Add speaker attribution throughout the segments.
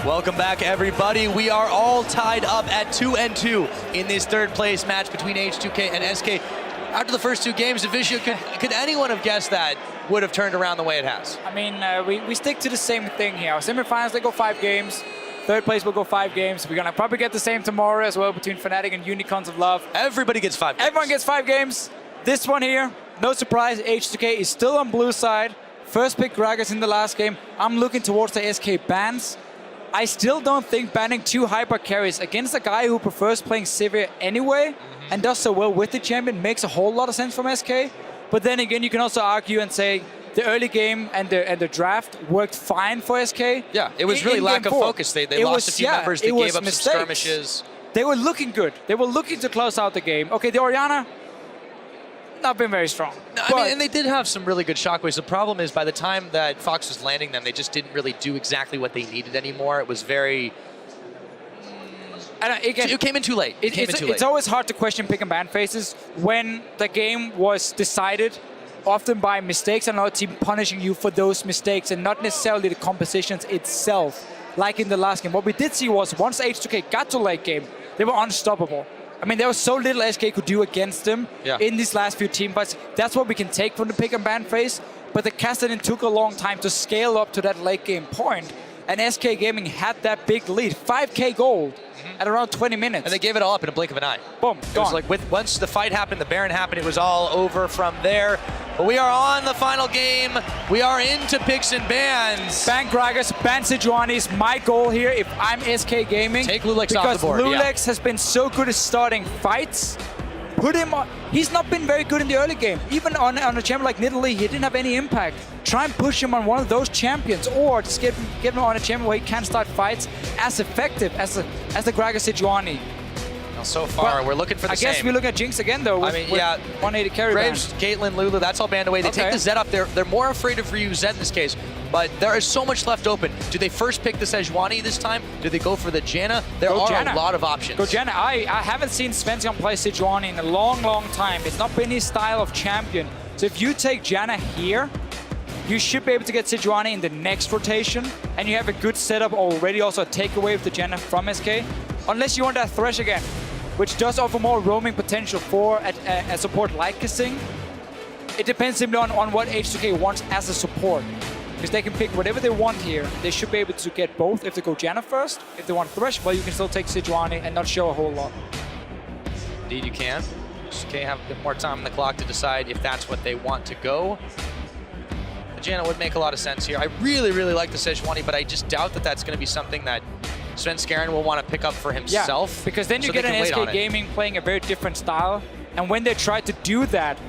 Speaker 1: Welcome back, everybody. We are all tied up at 2-2 in this third place match between H2k and SK. After the first two games, Division, could anyone have guessed that would have turned around the way it has?
Speaker 2: I mean, we stick to the same thing here. Our semifinals, they go 5 games. Third place will go 5 games. We're going to probably get the same tomorrow as well between Fnatic and Unicorns of Love.
Speaker 1: Everybody gets 5 games.
Speaker 2: Everyone gets 5 games. This one here, no surprise, H2k is still on blue side. First pick Gragas in the last game. I'm looking towards the SK bans. I still don't think banning 2 hyper carries against a guy who prefers playing Sivir anyway and does so well with the champion makes a whole lot of sense from SK. But then again, you can also argue and say the early game and the draft worked fine for SK.
Speaker 1: Yeah, it was really lack of focus. They lost a few members. They gave up some skirmishes.
Speaker 2: They were looking good. They were looking to close out the game. Okay, the Orianna, not been very strong.
Speaker 1: No, I mean, and they did have some really good shockwaves. The problem is by the time that Fox was landing them, they just didn't really do exactly what they needed anymore. It was very... it came in too late.
Speaker 2: It's always hard to question pick and ban phases when the game was decided often by mistakes and another team punishing you for those mistakes and not necessarily the compositions itself. Like in the last game. What we did see was once H2k got to late game, they were unstoppable. I mean, there was so little SK could do against them in these last few team fights. That's what we can take from the pick and ban phase. But the Kassadin took a long time to scale up to that late game point. And SK Gaming had that big lead, 5k gold at around 20 minutes.
Speaker 1: And they gave it all up in a blink of an eye.
Speaker 2: Boom,
Speaker 1: It was like once the fight happened, the Baron happened, it was all over from there. But we are on the final game. We are into picks and bans.
Speaker 2: Ban Gragas, ban Sejuani is my goal here if I'm SK Gaming.
Speaker 1: Take Lulex off the board.
Speaker 2: Because Lulex has been so good at starting fights. Put him on. He's not been very good in the early game. Even on a champion like Nidalee, he didn't have any impact. Try and push him on one of those champions, or just get him on a champion where he can start fights as effective as the Gragas Sejuani.
Speaker 1: Well, so far, we're looking for the same.
Speaker 2: I guess we look at Jinx again, though. With,
Speaker 1: I mean, yeah,
Speaker 2: 180 carry
Speaker 1: Graves, Caitlyn, Lulu, that's all banned away. They take the Zed up. They're more afraid of Ryu Zed in this case, but there is so much left open. Do they first pick the Sejuani this time? Do they go for the Janna? There are a lot of options.
Speaker 2: Go Janna. I haven't seen Svensson play Sejuani in a long, long time. It's not been his style of champion. So if you take Janna here, you should be able to get Sejuani in the next rotation, and you have a good setup already. Also a takeaway of the Janna from SK, unless you want that Thresh again, which does offer more roaming potential for a support like Kasing. It depends simply on what H2k wants as a support. Because they can pick whatever they want here. They should be able to get both if they go Janna first. If they want Thresh, well, you can still take Sejuani and not show a whole lot.
Speaker 1: Indeed you can. H2k have a bit more time on the clock to decide if that's what they want to go. The Janna would make a lot of sense here. I really, really like the Sejuani, but I just doubt that that's going to be something that Svenskeren will want to pick up for himself.
Speaker 2: Yeah, because then you get an SK Gaming playing a very different style. And when they tried to do that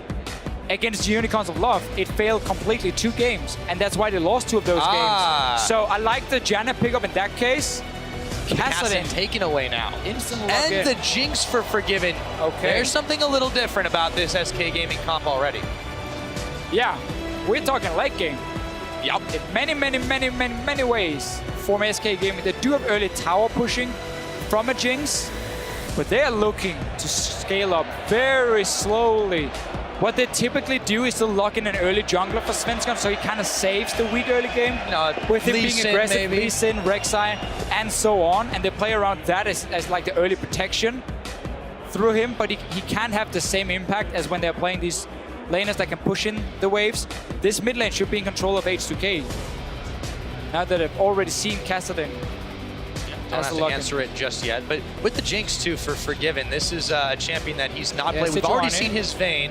Speaker 2: against the Unicorns of Love, it failed completely 2 games. And that's why they lost 2 of those games. So I like the Janna pickup in that case.
Speaker 1: Kassadin taken away now.
Speaker 2: Instant
Speaker 1: and the Jinx for Forgiven.
Speaker 2: Okay.
Speaker 1: There's something a little different about this SK Gaming comp already.
Speaker 2: Yeah, we're talking late game.
Speaker 1: Yep.
Speaker 2: In many ways. From SK Gaming, they do have early tower pushing from a Jinx, but they are looking to scale up very slowly. What they typically do is to lock in an early jungler for Svensson, so he kind of saves the weak early game with him being aggressive, Lee Sin, Rek'Sai, and so on. And they play around that as like the early protection through him, but he can't have the same impact as when they're playing these laners that can push in the waves. This mid lane should be in control of H2k. Now that I've already seen Kassadin.
Speaker 1: Don't have to answer it just yet, but with the Jinx too for Forgiven, this is a champion that he's not played. We've already seen his Vayne.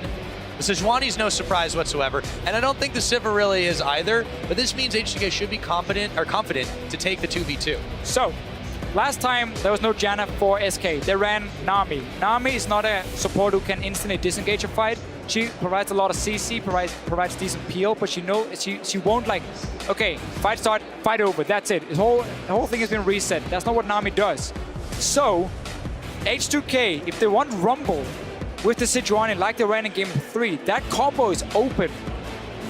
Speaker 1: The Sejuani's no surprise whatsoever, and I don't think the Sivir really is either, but this means H2k should be confident to take the 2v2.
Speaker 2: So, last time there was no Janna for SK. They ran Nami. Nami is not a support who can instantly disengage a fight. She provides a lot of CC, provides decent peel, but she won't like, okay, fight start, fight over, that's it. The whole thing has been reset. That's not what Nami does. So, H2k, if they want Rumble with the Sejuani like they ran in Game 3, that combo is open.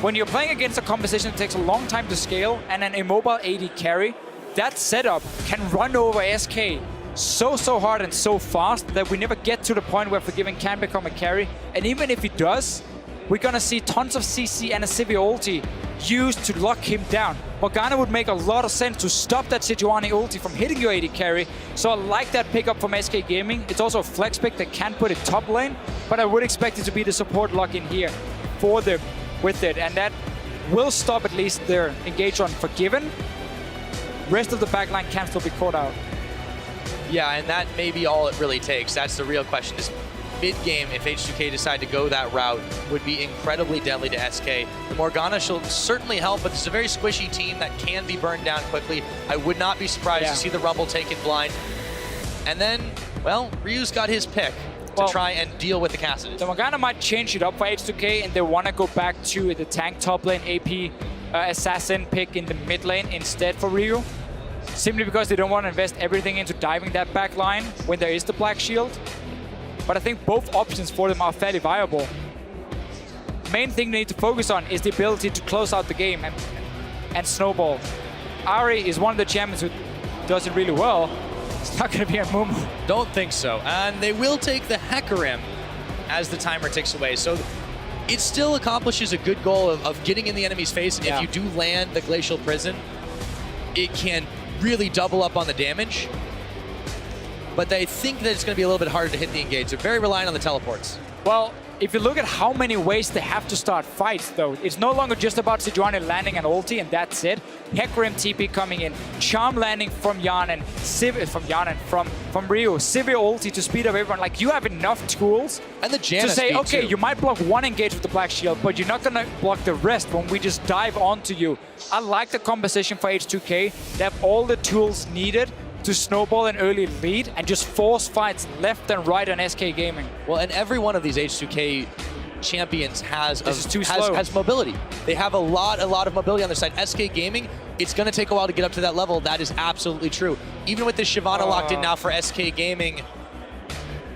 Speaker 2: When you're playing against a composition that takes a long time to scale and an immobile AD carry, that setup can run over SK so hard and so fast that we never get to the point where Forgiven can become a carry. And even if he does, we're gonna see tons of CC and a Sivir ulti used to lock him down. Morgana would make a lot of sense to stop that Sejuani ulti from hitting your AD carry. So I like that pickup from SK Gaming. It's also a flex pick that can put it top lane, but I would expect it to be the support lock in here for them with it. And that will stop at least their engage on Forgiven. Rest of the backline can still be caught out.
Speaker 1: Yeah, and that may be all it really takes. That's the real question. Is mid-game, if H2k decide to go that route, would be incredibly deadly to SK. The Morgana shall certainly help, but this is a very squishy team that can be burned down quickly. I would not be surprised to see the Rumble taken blind. And then, well, Ryu's got his pick to try and deal with the Cassidus.
Speaker 2: The Morgana might change it up for H2k, and they want to go back to the tank top lane AP assassin pick in the mid lane instead for Ryu. Simply because they don't want to invest everything into diving that back line when there is the Black Shield. But I think both options for them are fairly viable. Main thing they need to focus on is the ability to close out the game and snowball. Ari is one of the champions who does it really well. It's not going to be a Mumu.
Speaker 1: Don't think so. And they will take the Hecarim as the timer ticks away. So it still accomplishes a good goal of getting in the enemy's face. And if you do land the Glacial Prison, it can really double up on the damage. But they think that it's going to be a little bit harder to hit the engage. They're very reliant on the teleports.
Speaker 2: Well, if you look at how many ways they have to start fights, though, it's no longer just about Sejuani landing an ulti and that's it. Hecarim TP coming in, Charm landing from Yanan, from Ryu, Sivir ulti to speed up everyone. Like, you have enough tools
Speaker 1: and the Janna
Speaker 2: to say, okay,
Speaker 1: too.
Speaker 2: You might block one engage with the Black Shield, but you're not going to block the rest when we just dive onto you. I like the composition for H2k. They have all the tools needed to snowball an early lead and just force fights left and right on SK Gaming.
Speaker 1: Well, and every one of these H2k champions has mobility. They have a lot of mobility on their side. SK Gaming, it's going to take a while to get up to that level. That is absolutely true. Even with this Shyvana locked in now for SK Gaming,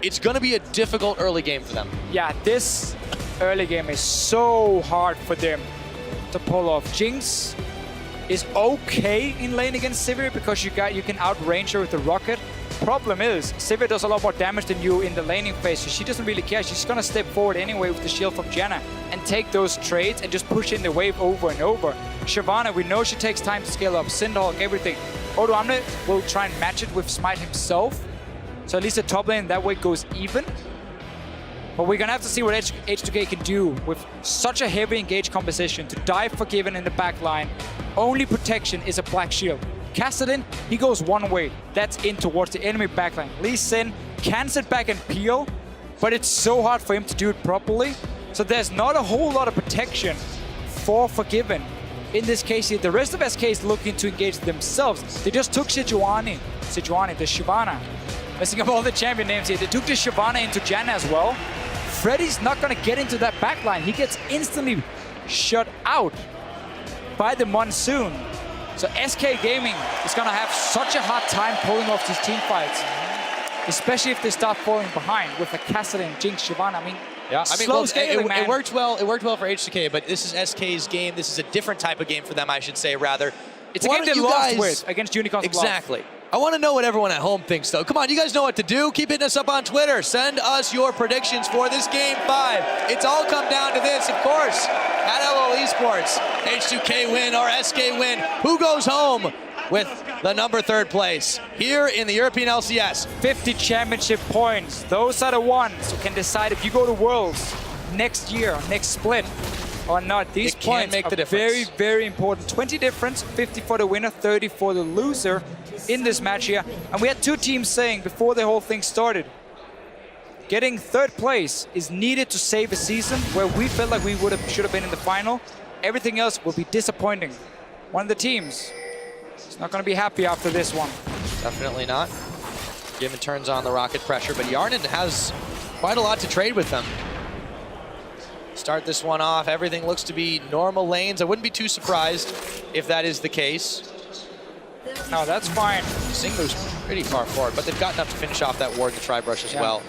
Speaker 1: it's going to be a difficult early game for them.
Speaker 2: Yeah, this early game is so hard for them to pull off. Jinx is okay in lane against Sivir because you can outrange her with the rocket. Problem is, Sivir does a lot more damage than you in the laning phase, so she doesn't really care. She's gonna step forward anyway with the shield from Janna and take those trades and just push in the wave over and over. Shyvana, we know she takes time to scale up, Syndhawk, everything. Odoamne will try and match it with Smite himself, so at least the top lane that way goes even. But we're gonna have to see what H2k can do with such a heavy engage composition to dive Forgiven in the back line. Only protection is a Black Shield. Kassadin, he goes one way. That's in towards the enemy backline. Lee Sin can sit back and peel, but it's so hard for him to do it properly. So there's not a whole lot of protection for Forgiven. In this case here, the rest of SK is looking to engage themselves. They just took Sejuani, the Shyvana. Messing up all the champion names here. They took the Shyvana into Janna as well. Freddy's not gonna get into that backline. He gets instantly shut out by the Monsoon. So SK Gaming is gonna have such a hard time pulling off these team fights, especially if they start falling behind with a Kassadin, Jinx, Shyvana. I mean, slow scaling, man.
Speaker 1: It worked well for H2k, but this is SK's game. This is a different type of game for them, I should say, rather.
Speaker 2: It's a game they lost with against Unicorns.
Speaker 1: Exactly. I want to know what everyone at home thinks, though. Come on, you guys know what to do. Keep hitting us up on Twitter. Send us your predictions for this Game 5. It's all come down to this, of course. At LOL Esports, H2k win or SK win. Who goes home with the #3 place here in the European LCS?
Speaker 2: 50 championship points. Those are the ones who can decide if you go to Worlds next year, next split, or not. These points
Speaker 1: make the
Speaker 2: are
Speaker 1: difference.
Speaker 2: very, very important. 20 difference, 50 for the winner, 30 for the loser in this match here. And we had two teams saying before the whole thing started, getting 3rd place is needed to save a season where we felt like we should have been in the final. Everything else will be disappointing. One of the teams is not going to be happy after this one.
Speaker 1: Definitely not. Given turns on the rocket pressure, but Yarnan has quite a lot to trade with them. Start this one off. Everything looks to be normal lanes. I wouldn't be too surprised if that is the case.
Speaker 2: No, that's fine.
Speaker 1: Xingmu's pretty far forward, but they've got enough to finish off that ward, the Tri-Brush as well.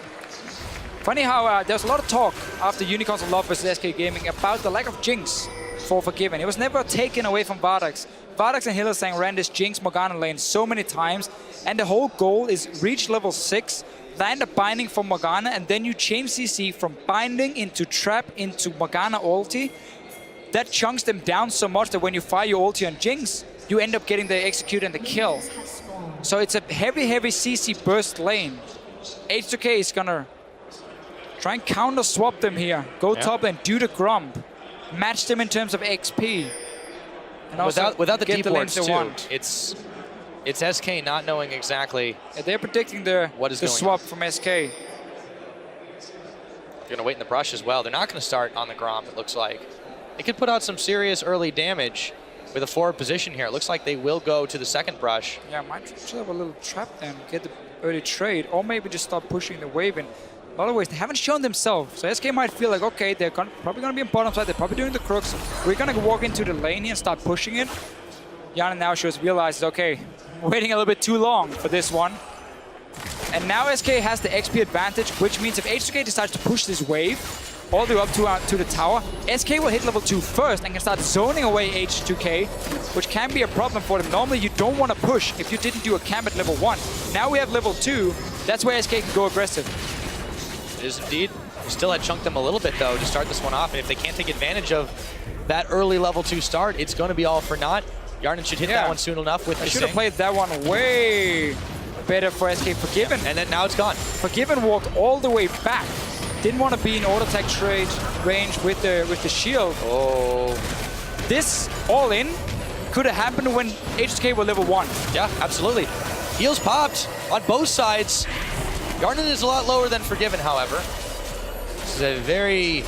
Speaker 2: Funny how there's a lot of talk after Unicorns of Love versus SK Gaming about the lack of Jinx for Forgiven. It was never taken away from Vardax. Vardax and Hillersang ran this Jinx Morgana lane so many times, and the whole goal is reach level 6, land a binding from Morgana, and then you change CC from binding into trap into Morgana ulti. that chunks them down so much that when you fire your ulti on Jinx, you end up getting the execute and the kill. So it's a heavy, heavy CC burst lane. H2k is gonna try and counter swap them here. Go top lane, do the grump. Match them in terms of XP. And also
Speaker 1: without the deep wards too,
Speaker 2: want.
Speaker 1: it's SK not knowing exactly.
Speaker 2: They're predicting the swap
Speaker 1: on
Speaker 2: from SK.
Speaker 1: They're gonna wait in the brush as well. They're not gonna start on the gromp, it looks like. They could put out some serious early damage with a forward position here. It looks like they will go to the second brush.
Speaker 2: Yeah, might should have a little trap then, get the early trade, or maybe just start pushing the wave in. A lot of ways, they haven't shown themselves. So SK might feel like, okay, they're probably gonna be on bottom side, they're probably doing the crooks. We're gonna walk into the lane here and start pushing it. Yana now realizes, okay, waiting a little bit too long for this one. And now SK has the XP advantage, which means if H2k decides to push this wave all the way up to the tower, SK will hit level 2 first and can start zoning away H2k, which can be a problem for them. Normally you don't want to push if you didn't do a camp at level 1. Now we have level 2, that's where SK can go aggressive.
Speaker 1: It is indeed. We still had chunked them a little bit though to start this one off, and if they can't take advantage of that early level 2 start, it's going to be all for naught. Yarnan should hit that one soon enough with the
Speaker 2: should have played that one way better for SK. Forgiven.
Speaker 1: And then now it's gone.
Speaker 2: Forgiven walked all the way back. Didn't want to be in auto attack trade range with the shield.
Speaker 1: Oh.
Speaker 2: This all in could have happened when H2k were level 1.
Speaker 1: Yeah, absolutely. Heals popped on both sides. Yarnan is a lot lower than Forgiven, however. This is a very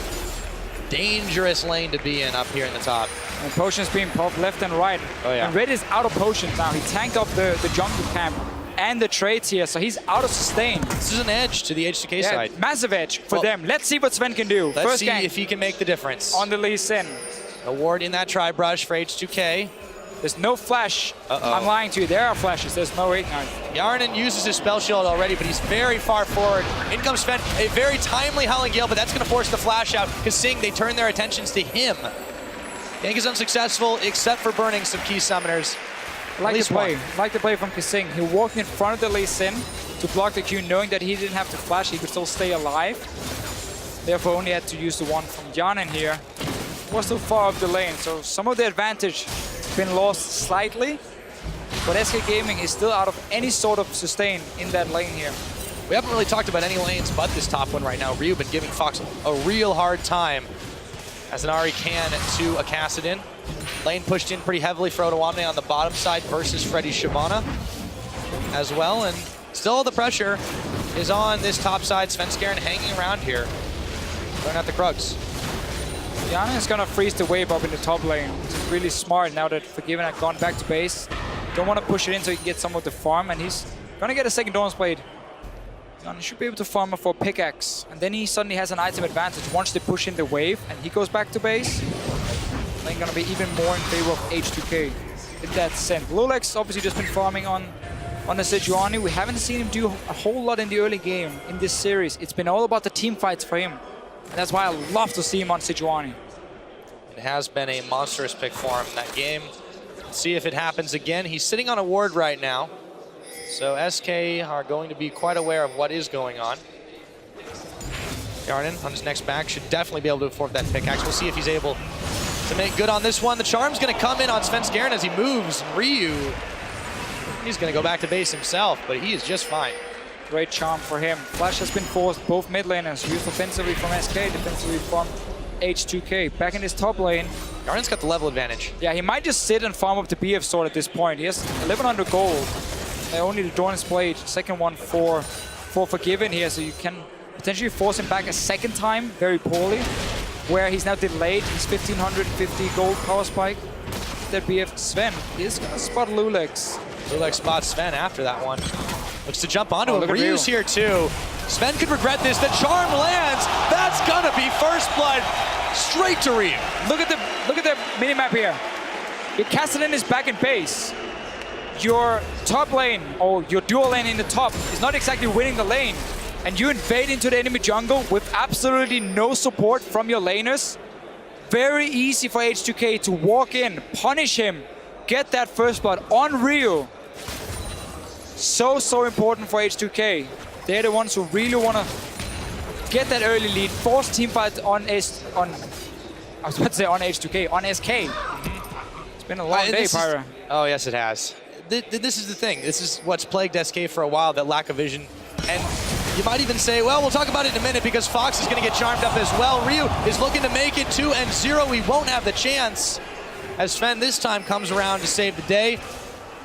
Speaker 1: dangerous lane to be in up here in the top.
Speaker 2: And potions being popped left and right.
Speaker 1: Oh yeah.
Speaker 2: And Red is out of potions now. He tanked up the jungle camp and the trades here, so he's out of sustain.
Speaker 1: This is an edge to the H2k side.
Speaker 2: Massive edge for them. Let's see what Sven can do.
Speaker 1: Let's see if he can make the difference.
Speaker 2: On the Lee Sin.
Speaker 1: A ward in that tri-brush for H2k.
Speaker 2: There's no flash. I'm lying to you. There are flashes. There's no ignite.
Speaker 1: Yarnan uses his spell shield already, but he's very far forward. In comes Sven. A very timely Howling Gale, but that's going to force the flash out because Sing, they turn their attentions to him. Gank is unsuccessful, except for burning some key summoners.
Speaker 2: Like the play from Kasing. He walked in front of the Lee Sin to block the Q, knowing that he didn't have to flash. He could still stay alive. Therefore, only had to use the one from Yarnan here. Was too far up the lane, so some of the advantage been lost slightly, but SK Gaming is still out of any sort of sustain in that lane here.
Speaker 1: We haven't really talked about any lanes but this top one right now. Ryu been giving Fox a real hard time as an Ahri can to a Kassadin. Lane pushed in pretty heavily for Otoamne on the bottom side versus Freddy Shyvana as well, and still the pressure is on this top side. Svenskeren hanging around here, throwing out the Krugs.
Speaker 2: Yana is gonna freeze the wave up in the top lane, which is really smart now that Forgiven had gone back to base. Don't want to push it in so he can get some of the farm, and he's gonna get a second Dawn's Blade. Yana should be able to farm for pickaxe, and then he suddenly has an item advantage once they push in the wave, and he goes back to base. Lane gonna be even more in favor of H2k in that sense. Lulex obviously just been farming on the Sejuani. We haven't seen him do a whole lot in the early game in this series. It's been all about the team fights for him. And that's why I love to see him on Sejuani.
Speaker 1: It has been a monstrous pick for him in that game. Let's see if it happens again. He's sitting on a ward right now. So SK are going to be quite aware of what is going on. Yarnan on his next back should definitely be able to afford that pickaxe. We'll see if he's able to make good on this one. The charm's going to come in on Svenskeren as he moves. Ryu, he's going to go back to base himself, but he is just fine.
Speaker 2: Great charm for him. Flash has been forced, both mid laners used offensively from SK, defensively from H2k. Back in his top lane.
Speaker 1: Yarnan's got the level advantage.
Speaker 2: Yeah, he might just sit and farm up the BF sword at this point. He has 1100 gold. They only the Dawn's Blade, second one for Forgiven here, so you can potentially force him back a second time very poorly. Where he's now delayed, he's 1550 gold power spike. That BF Sven is gonna spot Lulex.
Speaker 1: Lulex spots Sven after that one. Looks to jump onto him. Ryu's here too. Sven could regret this. The charm lands. That's gonna be first blood straight to Ryu.
Speaker 2: Look at the minimap here. Your Kassadin is back in base. Your top lane, or your dual lane in the top, is not exactly winning the lane. And you invade into the enemy jungle with absolutely no support from your laners. Very easy for H2k to walk in, punish him, get that first blood on Ryu. So important for H2k. They're the ones who really want to get that early lead, force teamfight on I was about to say on H2k, on SK. It's been a long day, Pyra.
Speaker 1: Oh, yes, it has. This is the thing. This is what's plagued SK for a while, that lack of vision. And you might even say, well, we'll talk about it in a minute because Fox is going to get charmed up as well. Ryu is looking to make it 2-0. He won't have the chance as Sven this time comes around to save the day.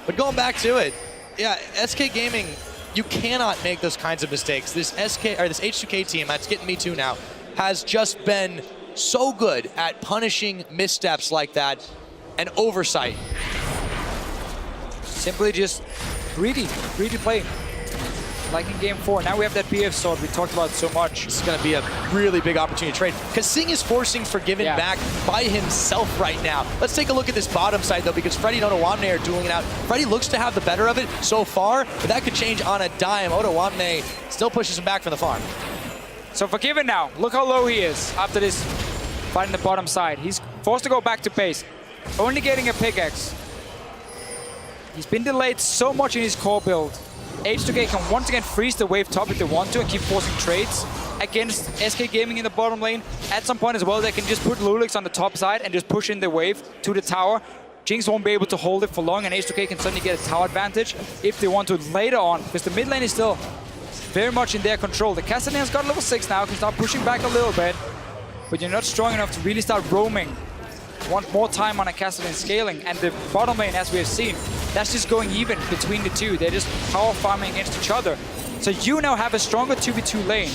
Speaker 1: But going back to it, yeah, SK Gaming, you cannot make those kinds of mistakes. This H2k team, that's getting me too now, has just been so good at punishing missteps like that and oversight.
Speaker 2: Simply just greedy play. Like in game 4, now we have that BF sword we talked about so much.
Speaker 1: This is going to be a really big opportunity to trade. Kasing is forcing Forgiven back by himself right now. Let's take a look at this bottom side though, because Freddy and Otawamne are dueling it out. Freddy looks to have the better of it so far, but that could change on a dime. Otawamne still pushes him back from the farm.
Speaker 2: So Forgiven now, look how low he is after this fight in the bottom side. He's forced to go back to base, only getting a pickaxe. He's been delayed so much in his core build. H2k can once again freeze the wave top if they want to and keep forcing trades against SK Gaming in the bottom lane. At some point as well, they can just put Lulix on the top side and just push in the wave to the tower. Jinx won't be able to hold it for long, and H2k can suddenly get a tower advantage if they want to later on, because the mid lane is still very much in their control. The Castellan's got level 6 now, can start pushing back a little bit, but you're not strong enough to really start roaming. Want more time on a Castellan scaling, and the bottom lane, as we have seen, that's just going even between the two. They're just power farming against each other. So you now have a stronger 2v2 lane.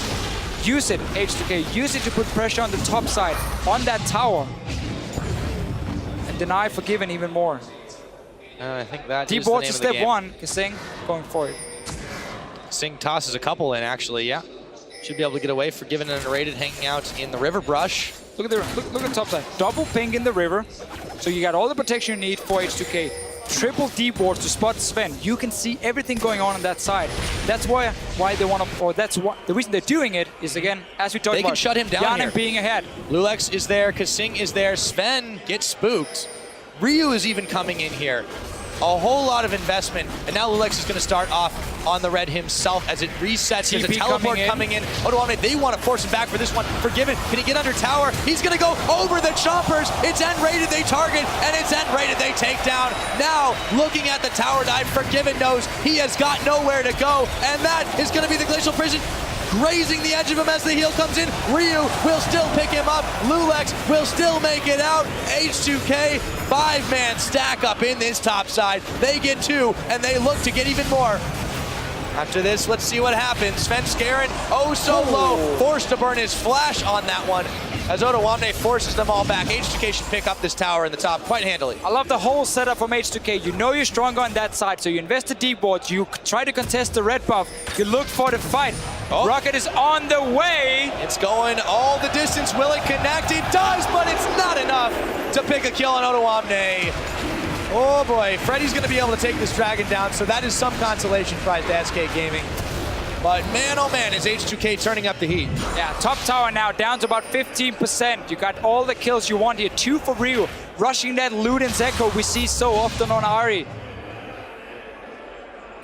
Speaker 2: Use it, H2k. Use it to put pressure on the top side, on that tower. And deny Forgiven even more.
Speaker 1: I think that
Speaker 2: is the name of the step game. 1, Kasing going for it.
Speaker 1: Kasing tosses a couple in, actually, yeah. Should be able to get away. Forgiven and Rated hanging out in the river brush.
Speaker 2: Look at the top side. Double ping in the river. So you got all the protection you need for H2k. Triple deep wards to spot Sven. You can see everything going on that side. That's why they want to, or that's why the reason they're doing it is, again, as we talked about,
Speaker 1: they can shut him down here.
Speaker 2: Being ahead.
Speaker 1: Lulex is there, Kasing is there, Sven gets spooked. Ryu is even coming in here. A whole lot of investment, and now Lulex is going to start off on the red himself as it resets. There's a teleport coming in. Otawamne, they want to force him back for this one. Forgiven, can he get under tower? He's going to go over the chompers. It's N-rated, they target, and it's N-rated, they take down. Now, looking at the tower dive, Forgiven knows he has got nowhere to go, and that is going to be the Glacial Prison grazing the edge of him as the heal comes in. Ryu will still pick him up. Lulex will still make it out. H2k, 5-man stack up in this top side. They get 2, and they look to get even more. After this, let's see what happens. Sven Skaren, oh so low, forced to burn his flash on that one as Otawamne forces them all back. H2k should pick up this tower in the top quite handily.
Speaker 2: I love the whole setup from H2k. You know you're stronger on that side, so you invest the deep wards, you try to contest the red buff, you look for the fight. Oh. Rocket is on the way.
Speaker 1: It's going all the distance. Will it connect? It does, but it's not enough to pick a kill on Otawamne. Oh boy, Freddy's going to be able to take this dragon down, so that is some consolation prize to SK Gaming. But man, oh man, is H2k turning up the heat.
Speaker 2: Yeah, top tower now down to about 15%. You got all the kills you want here. 2 for Ryu, rushing that Luden's Echo we see so often on Ahri.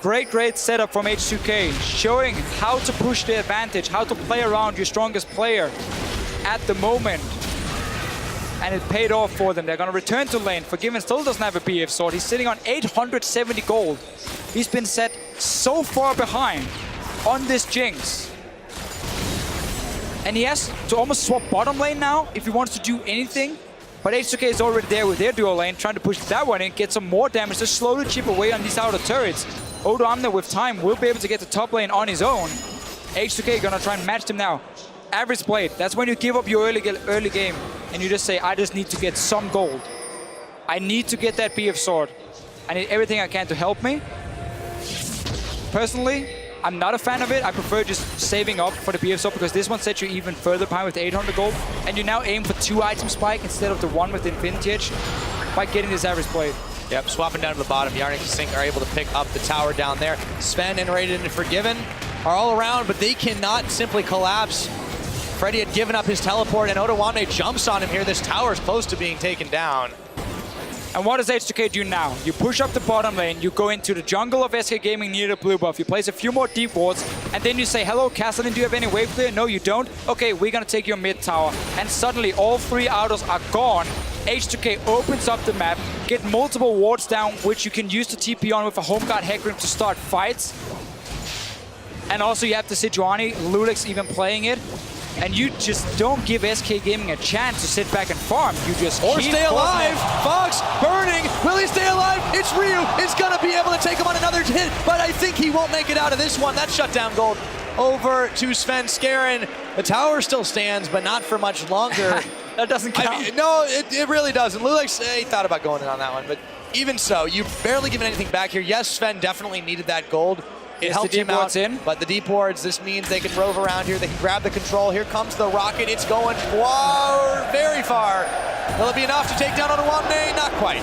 Speaker 2: Great setup from H2k, showing how to push the advantage, how to play around your strongest player at the moment. And it paid off for them. They're going to return to lane. Forgiven still doesn't have a BF sword. He's sitting on 870 gold. He's been set so far behind on this Jinx. And he has to almost swap bottom lane now if he wants to do anything. But H2k is already there with their dual lane, trying to push that one in, get some more damage to slowly chip away on these outer turrets. Otawamne with time will be able to get the top lane on his own. H2k gonna try and match them now. Average blade, that's when you give up your early game and you just say, I just need to get some gold. I need to get that BF sword. I need everything I can to help me. Personally, I'm not a fan of it. I prefer just saving up for the BF sword because this one sets you even further behind with 800 gold. And you now aim for 2 item spike instead of the 1 with Infinity Edge by getting this average blade.
Speaker 1: Yep, swapping down to the bottom. Yarnik and Kasing are able to pick up the tower down there. Sven and Rated and Forgiven are all around, but they cannot simply collapse. Freddy had given up his teleport, and Otawamne jumps on him here. This tower is close to being taken down.
Speaker 2: And what does H2k do now? You push up the bottom lane, you go into the jungle of SK Gaming near the blue buff, you place a few more deep wards, and then you say, hello, Castleton, do you have any wave clear? No, you don't? Okay, we're gonna take your mid tower. And suddenly all 3 autos are gone. H2k opens up the map, get multiple wards down, which you can use to TP on with a home guard Hecarim to start fights. And also you have the Sejuani, Lulex even playing it. And you just don't give SK Gaming a chance to sit back and farm. You just
Speaker 1: or
Speaker 2: keep
Speaker 1: stay alive.
Speaker 2: it.
Speaker 1: Fox burning. Will he stay alive? It's Ryu. Is gonna be able to take him on another hit, but I think he won't make it out of this one. That shutdown gold over to Sven Skaren. The tower still stands, but not for much longer.
Speaker 2: That doesn't count.
Speaker 1: I mean, no, it really doesn't. Lulex, he thought about going in on that one, but even so, you've barely given anything back here. Yes, Sven definitely needed that gold. It helped him out, but the deep wards, this means they can rove around here. They can grab the control. Here comes the rocket. It's going very far. Will it be enough to take down Odoamne? Not quite.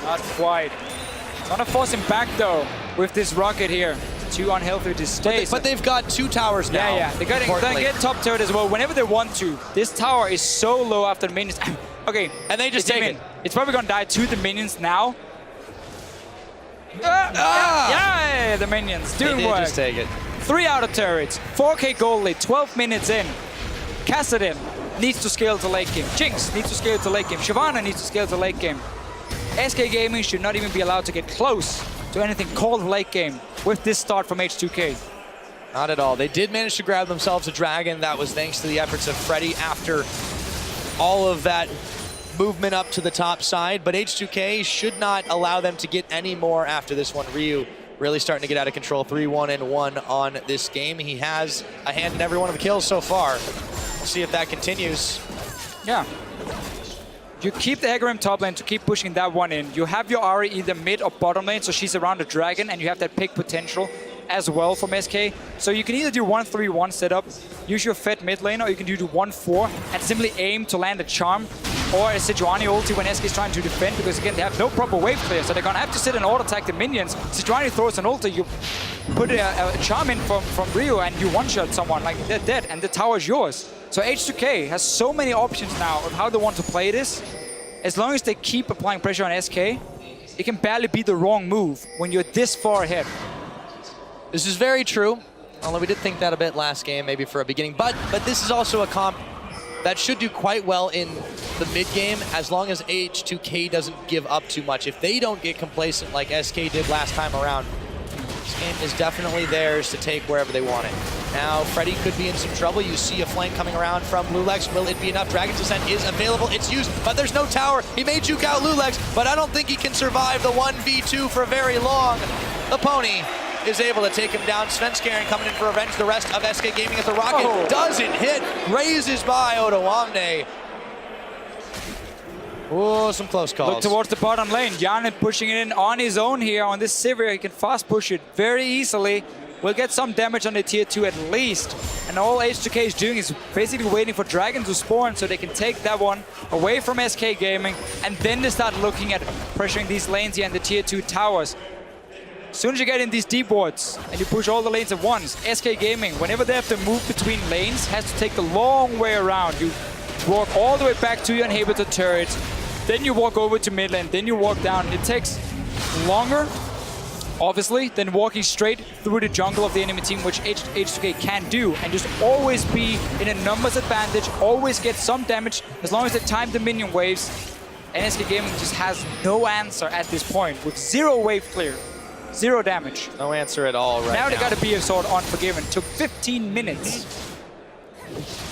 Speaker 2: Not quite. Gonna force him back, though, with this rocket here. Too unhealthy to stay.
Speaker 1: But they've got 2 towers now.
Speaker 2: Yeah. They're gonna get top turret as well whenever they want to. This tower is so low after the minions. Okay.
Speaker 1: And they just take it.
Speaker 2: It's probably gonna die to the minions now. Yeah, the minions doing work.
Speaker 1: Just take it.
Speaker 2: 3 auto turrets, 4k gold lead, 12 minutes in. Kassadin needs to scale to late game. Jinx needs to scale to late game. Shyvana needs to scale to late game. SK Gaming should not even be allowed to get close to anything called late game with this start from H2k.
Speaker 1: Not at all. They did manage to grab themselves a dragon. That was thanks to the efforts of Freddy after all of that movement up to the top side, but H2k should not allow them to get any more after this one. Ryu really starting to get out of control. 3-1-1 on this game. He has a hand in every one of the kills so far. We'll see if that continues.
Speaker 2: Yeah. You keep the Hecarim top lane to keep pushing that one in. You have your Ahri either mid or bottom lane, so she's around the dragon, and you have that pick potential as well from SK. So you can either do 1-3-1 setup, use your Fed mid lane, or you can do 1-4 and simply aim to land a charm or a Sejuani ulti when SK is trying to defend, because again, they have no proper wave clear, so they're gonna have to sit and auto-attack the minions. Sejuani throws an ulti, you put a charm in from Ryu and you one-shot someone, like they're dead, and the tower is yours. So H2k has so many options now of how they want to play this. As long as they keep applying pressure on SK, it can barely be the wrong move when you're this far ahead.
Speaker 1: This is very true, although we did think that a bit last game, maybe for a beginning, but this is also a comp that should do quite well in the mid game as long as H2k doesn't give up too much. If they don't get complacent like SK did last time around, this game is definitely theirs to take wherever they want it. Now, Freddy could be in some trouble. You see a flank coming around from Lulex. Will it be enough? Dragon's Descent is available. It's used, but there's no tower. He may juke out Lulex, but I don't think he can survive the 1v2 for very long. The pony is able to take him down. Sven Skaren coming in for revenge. The rest of SK Gaming at the rocket doesn't hit. Raises by Odoamne. Oh, some close calls.
Speaker 2: Look towards the bottom lane. Janet pushing it in on his own here on this Sivir. He can fast push it very easily. We'll get some damage on the tier 2 at least. And all H2k is doing is basically waiting for Dragon to spawn so they can take that one away from SK Gaming. And then they start looking at pressuring these lanes here and the tier 2 towers. As soon as you get in these deep wards and you push all the lanes at once, SK Gaming, whenever they have to move between lanes, has to take the long way around. You walk all the way back to your inhibitor turrets, then you walk over to mid lane, then you walk down. It takes longer, obviously, than walking straight through the jungle of the enemy team, which H2k can do, and just always be in a numbers advantage, always get some damage, as long as they time the minion waves. And SK Gaming just has no answer at this point, with 0 wave clear. 0 damage.
Speaker 1: No answer at all right now.
Speaker 2: Now they got a BF sword on Forgiven. Took 15 minutes.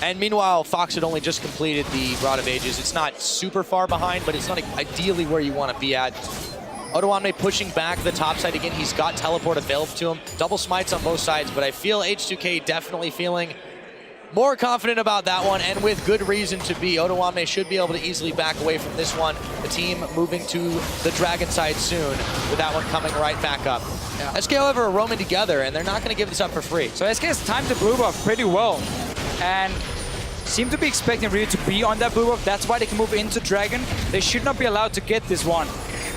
Speaker 1: And meanwhile, Fox had only just completed the Rod of Ages. It's not super far behind, but it's not ideally where you want to be at. Odoamne pushing back the top side again. He's got teleport available to him. Double smites on both sides, but I feel H2k definitely feeling more confident about that one, and with good reason to be. Odoamne should be able to easily back away from this one. The team moving to the Dragon side soon, with that one coming right back up. Yeah. SK, however, are roaming together, and they're not going to give this up for free.
Speaker 2: So SK has timed the blue buff pretty well, and seem to be expecting Ryu to be on that blue buff. That's why they can move into Dragon. They should not be allowed to get this one.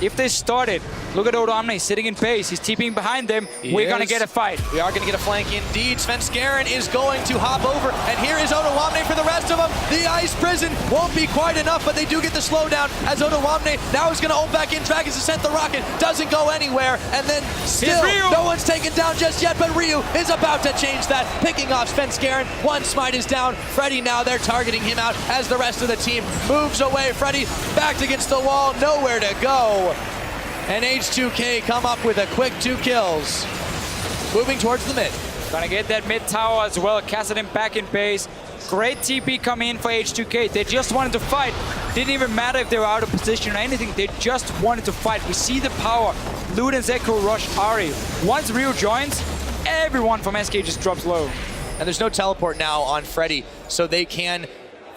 Speaker 2: If they start it, Look at Odo Omni sitting in base. He's TPing behind them. We're going to get a fight.
Speaker 1: We are going to get a flank indeed. Svenskeren is going to hop over. And here is Odo Omni for the rest of them. The Ice Prison won't be quite enough, but they do get the slowdown as Odo Omni now is going to ult back in. Dragon's Ascent, the rocket doesn't go anywhere. And then still, no one's taken down just yet, but Ryu is about to change that. Picking off Svenskeren. One smite is down. Freddy now, they're targeting him out as the rest of the team moves away. Freddy backed against the wall, nowhere to go. And H2k come up with a quick 2 kills. Moving towards the mid.
Speaker 2: Gonna get that mid tower as well. Kassadin back in base. Great TP coming in for H2k. They just wanted to fight. Didn't even matter if they were out of position or anything. They just wanted to fight. We see the power. Lud and Zeko rush Ari. Once Ryu joins, everyone from SK just drops low.
Speaker 1: And there's no teleport now on Freddy, so they can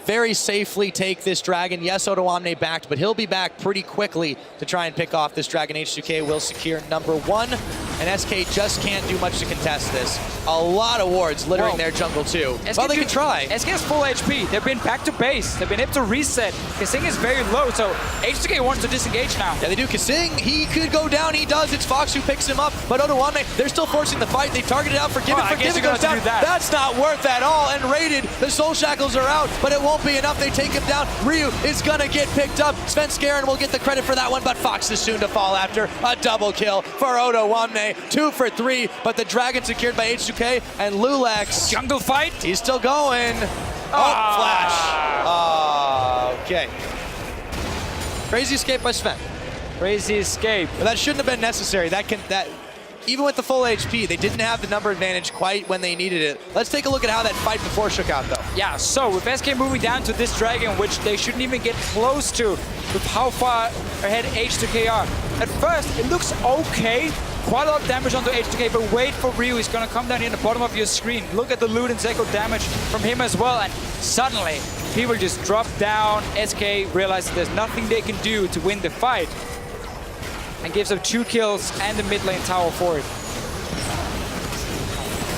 Speaker 1: very safely take this dragon. Yes, Odo Omni backed, but he'll be back pretty quickly to try and pick off this dragon. H2k will secure #1, and SK just can't do much to contest this. A lot of wards littering their jungle too. Well, they can try.
Speaker 2: SK has full HP. They've been back to base. They've been able to reset. Kasing is very low, so H2k wants to disengage now.
Speaker 1: Yeah, they do. Kasing, he could go down. He does. It's Fox who picks him up, but Odo Omni, they're still forcing the fight. They've targeted out Forgiven. Forgiven goes down. That's not worth at all. And raided. The soul shackles are out, but it won't be enough. They take him down. Ryu is gonna get picked up. Svenskeren will get the credit for that one, but Fox is soon to fall after a double kill for Odo Omni. 2 for 3, but the dragon secured by H2k and Lulex.
Speaker 2: Jungle fight.
Speaker 1: He's still going. Flash. Okay. Crazy escape by Sven.
Speaker 2: Crazy escape.
Speaker 1: But that shouldn't have been necessary. Even with the full HP, they didn't have the number advantage quite when they needed it. Let's take a look at how that fight before shook out, though.
Speaker 2: Yeah, so with SK moving down to this dragon, which they shouldn't even get close to, with how far ahead H2k are. At first, it looks okay. Quite a lot of damage onto H2k, but wait for Ryu. He's going to come down here in the bottom of your screen. Look at the Lud and Zeko damage from him as well, and suddenly, people just drop down. SK realizes there's nothing they can do to win the fight, and gives up 2 kills and the mid lane tower for it.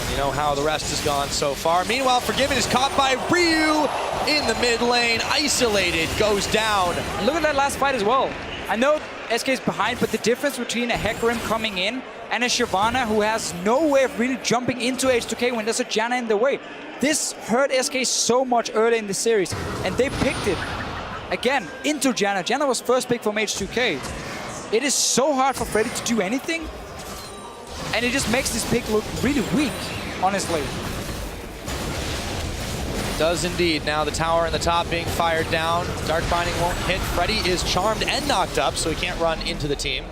Speaker 1: You know how the rest has gone so far. Meanwhile, Forgiven is caught by Ryu in the mid lane. Isolated, goes down.
Speaker 2: And look at that last fight as well. I know SK is behind, but the difference between a Hecarim coming in and a Shyvana who has no way of really jumping into H2k when there's a Janna in the way. This hurt SK so much early in the series, and they picked it again into Janna. Janna was first pick from H2k. It is so hard for Freddy to do anything, and it just makes this pick look really weak, honestly.
Speaker 1: Does indeed. Now the tower and the top being fired down. Dark Binding won't hit. Freddy is charmed and knocked up, so he can't run into the team.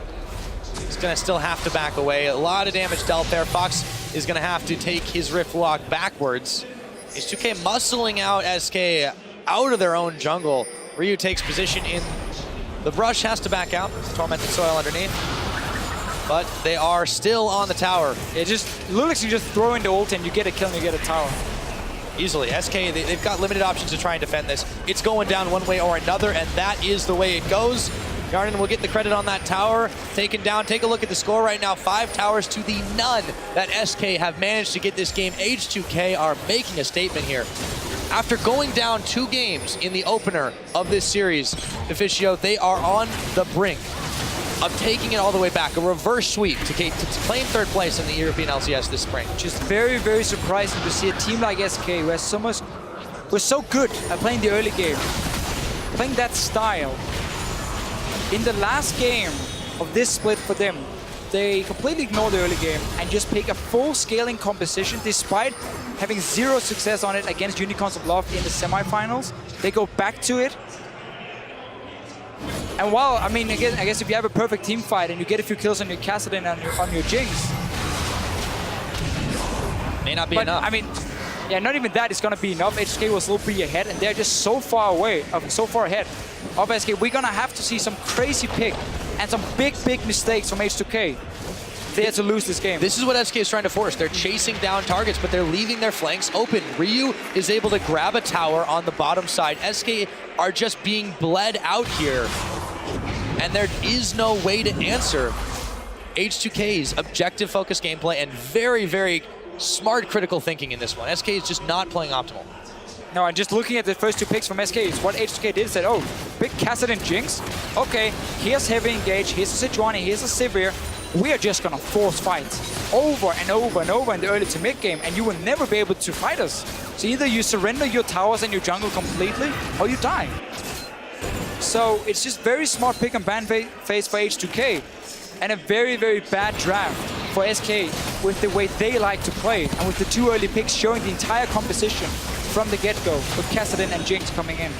Speaker 1: He's going to still have to back away. A lot of damage dealt there. Fox is going to have to take his Rift Walk backwards. H2k muscling out SK out of their own jungle. Ryu takes position in the brush, has to back out. Tormented Soil underneath. But they are still on the tower.
Speaker 2: It just, Lulex, you just throw in the ult and you get a kill and you get a tower.
Speaker 1: Easily. SK, they've got limited options to try and defend this. It's going down one way or another, and that is the way it goes. Garden will get the credit on that tower. Taken down. Take a look at the score right now. 5 towers to the none that SK have managed to get this game. H2k are making a statement here. After going down 2 games in the opener of this series, Officio, they are on the brink of taking it all the way back. A reverse sweep to claim 3rd place in the European LCS this spring.
Speaker 2: Just very, very surprising to see a team like SK who has so much, was so good at playing the early game, playing that style. In the last game of this split for them, they completely ignore the early game and just pick a full scaling composition despite having 0 success on it against Unicorns of Love in the semifinals. They go back to it. And while, I mean, again, I guess if you have a perfect team fight and you get a few kills on your Kassadin and on your Jinx,
Speaker 1: may not be enough.
Speaker 2: I mean, yeah, not even that is going to be enough. H2k will still be ahead, and they're just so far away, so far ahead of SK. We're going to have to see some crazy pick and some big, big mistakes from H2k there to lose this game.
Speaker 1: This is what SK is trying to force. They're chasing down targets, but they're leaving their flanks open. Ryu is able to grab a tower on the bottom side. SK are just being bled out here, and there is no way to answer H2k's objective-focused gameplay and very, very smart critical thinking in this one. SK is just not playing optimal.
Speaker 2: No, and just looking at the first 2 picks from SK, is what H2k did. Said, oh, pick Kassadin Jinx. Okay, here's Heavy Engage, here's a Sejuani, here's a Sivir. We are just gonna force fights over and over and over in the early to mid game, and you will never be able to fight us. So either you surrender your towers and your jungle completely, or you die. So it's just very smart pick and ban phase for H2k, and a very, very bad draft for SK with the way they like to play, and with the 2 early picks showing the entire composition from the get-go, with Kassadin and Jinx coming in.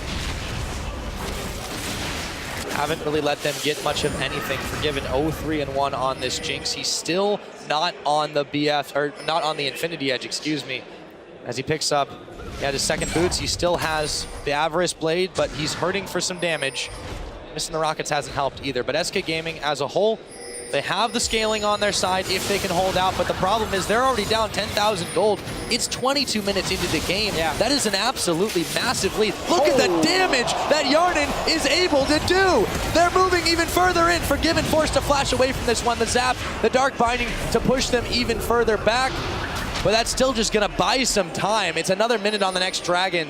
Speaker 1: Haven't really let them get much of anything. Forgiven 0-3-1 on this Jinx. He's still not on the BF, or not on the Infinity Edge, excuse me. As he picks up, his second boots, he still has the Avarice Blade, but he's hurting for some damage. Missing the rockets hasn't helped either, but SK Gaming as a whole, they have the scaling on their side if they can hold out, but the problem is they're already down 10,000 gold. It's 22 minutes into the game.
Speaker 2: Yeah.
Speaker 1: That is an absolutely massive lead. Look at the damage that Yarden is able to do. They're moving even further in. Forgiven forced to flash away from this one. The zap, the Dark Binding to push them even further back, but that's still just gonna buy some time. It's another minute on the next Dragon.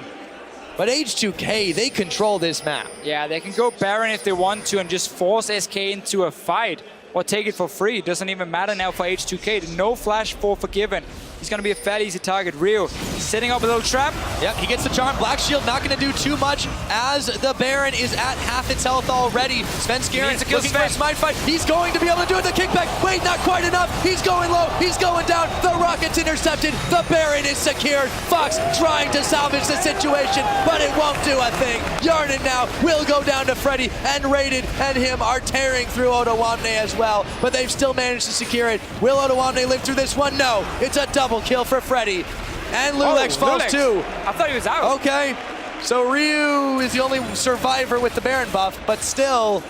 Speaker 1: But H2k, they control this map.
Speaker 2: Yeah, they can go Baron if they want to and just force SK into a fight, or take it for free. Doesn't even matter now for H2k. No flash for Forgiven. He's going to be a fairly easy target. Ryu setting up a little trap.
Speaker 1: Yep, he gets the charm. Black Shield not going to do too much as the Baron is at half its health already. Svenskeren looking for a smite fight. He's going to be able to do it. The kickback. Wait, not quite enough. He's going low. He's going down. The rocket's intercepted. The Baron is secured. Fox trying to salvage the situation, but it won't do a thing. Yarden now will go down to Freddy, and Rated and him are tearing through Ottawamne as well, but they've still managed to secure it. Will Ottawamne live through this one? No. It's a double kill for Freddy. And Lulex falls too.
Speaker 2: I thought he was out.
Speaker 1: Okay. So Ryu is the only survivor with the Baron buff, but still,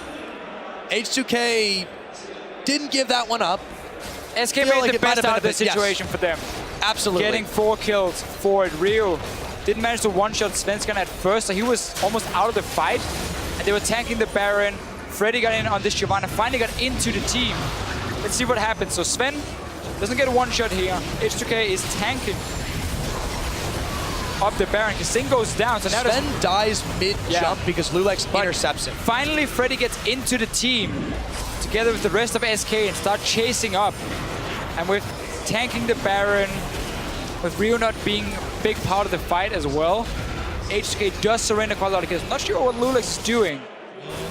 Speaker 1: H2k didn't give that one up.
Speaker 2: SK made the best out of the situation for them.
Speaker 1: Absolutely.
Speaker 2: Getting 4 kills for it. Ryu didn't manage to one-shot Svenskeren at first, so he was almost out of the fight. And they were tanking the Baron. Freddy got in on this Giovanna, finally got into the team. Let's see what happens. So Sven doesn't get a one-shot here. H2k is tanking up the Baron. Kasing goes down. So now
Speaker 1: Sven dies mid-jump because Lulex intercepts him.
Speaker 2: Finally, Freddy gets into the team together with the rest of SK and start chasing up. And with tanking the Baron, with Ryu not being a big part of the fight as well, H2k does surrender quite a lot of kills. I'm not sure what Lulex is doing.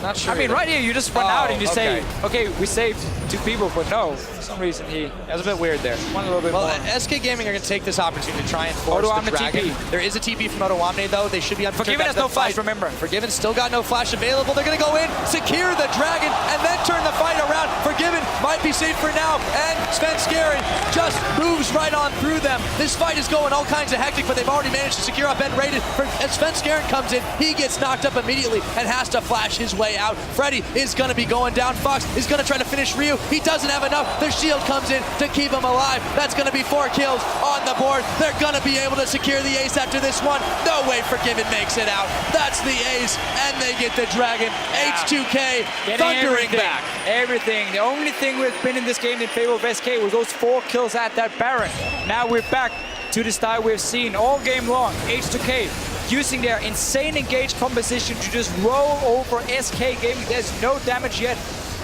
Speaker 1: Not sure.
Speaker 2: I mean, right here, you just run out and you
Speaker 1: okay.
Speaker 2: say, okay, we saved 2 people, but no, for some reason he...
Speaker 1: That was a bit weird there.
Speaker 2: One a little bit more.
Speaker 1: SK Gaming are going to take this opportunity to try and force the Dragon.
Speaker 2: TP.
Speaker 1: There is a TP from Ottawamne, though. They should be on
Speaker 2: Forgiven has no flash, remember.
Speaker 1: Forgiven still got no flash available. They're going to go in, secure the Dragon, and then turn the fight around. Forgiven might be safe for now, and Svenskeren just moves right on through them. This fight is going all kinds of hectic, but they've already managed to secure up and Rated. As Svenskeren comes in, he gets knocked up immediately and has to flash his way out. Freddy is going to be going down. Fox is going to try to finish Ryu. He doesn't have enough. Their shield comes in to keep him alive. That's going to be 4 kills on the board. They're going to be able to secure the ace after this one. No way Forgiven makes it out. That's the ace, and they get the Dragon. H2k thundering back.
Speaker 2: Everything. The only thing we've been in this game in favor of SK was those 4 kills at that Baron. Now we're back to the style we've seen all game long. H2k using their insane engaged composition to just roll over SK Gaming. There's no damage yet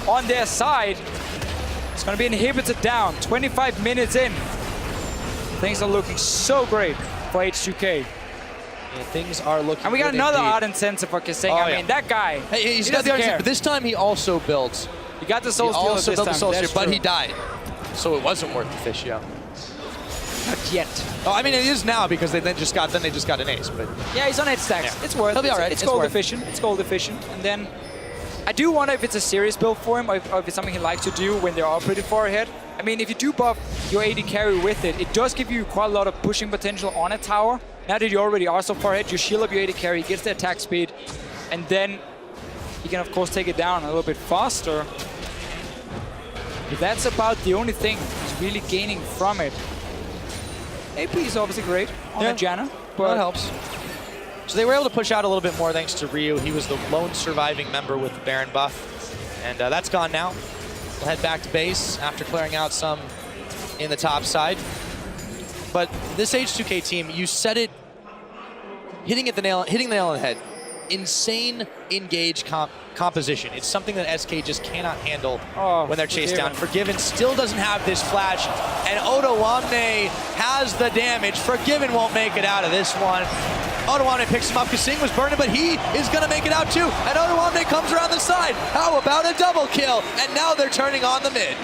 Speaker 2: on their side. It's going to be inhibited down. 25 minutes in. Things are looking so great for H2k.
Speaker 1: Yeah, things are looking
Speaker 2: And we got
Speaker 1: good
Speaker 2: another
Speaker 1: indeed.
Speaker 2: ardent sensor for Kasing. I mean, that guy,
Speaker 1: Hey, he's
Speaker 2: he
Speaker 1: got the
Speaker 2: doesn't care.
Speaker 1: but this time he also built.
Speaker 2: He got the soul steal this time.
Speaker 1: But he died. So it wasn't worth the fish, yeah.
Speaker 2: Not yet.
Speaker 1: Oh, I mean, it is now because they just got an ace, but
Speaker 2: Yeah, he's on 8 stacks.
Speaker 1: Yeah.
Speaker 2: It's worth.
Speaker 1: He'll be all right.
Speaker 2: It's
Speaker 1: It's
Speaker 2: gold
Speaker 1: worth.
Speaker 2: efficient. It's gold efficient. And then I do wonder if it's a serious build for him, or if it's something he likes to do when they are pretty far ahead. I mean, if you do buff your AD carry with it, it does give you quite a lot of pushing potential on a tower. Now that you already are so far ahead, you shield up your AD carry, he gets the attack speed, and then you can of course take it down a little bit faster. But that's about the only thing he's really gaining from it. AP is obviously great on the Janna, but
Speaker 1: that helps. So they were able to push out a little bit more thanks to Ryu. He was the lone surviving member with the Baron buff. And that's gone now. We'll head back to base after clearing out some in the top side. But this H2k team, you said it hitting the nail on the head. Insane engage composition. It's something that SK just cannot handle when they're chased down. Forgiven still doesn't have this flash, and Odoamne has the damage. Forgiven won't make it out of this one. Odoamne picks him up. Kasing was burning, but he is going to make it out too. And Odoamne comes around the side. How about a double kill? And now they're turning on the mid.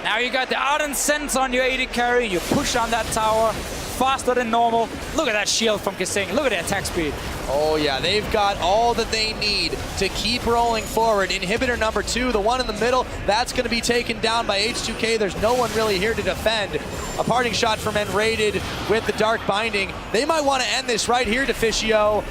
Speaker 2: Now you got the Ardent Sense on your AD carry. You push down that tower faster than normal. Look at that shield from Kasing. Look at the attack speed.
Speaker 1: Oh yeah, they've got all that they need to keep rolling forward. Inhibitor number 2, the one in the middle, that's going to be taken down by H2k. There's no one really here to defend. A parting shot from Enrated with the Dark Binding. They might want to end this right here, Deficio.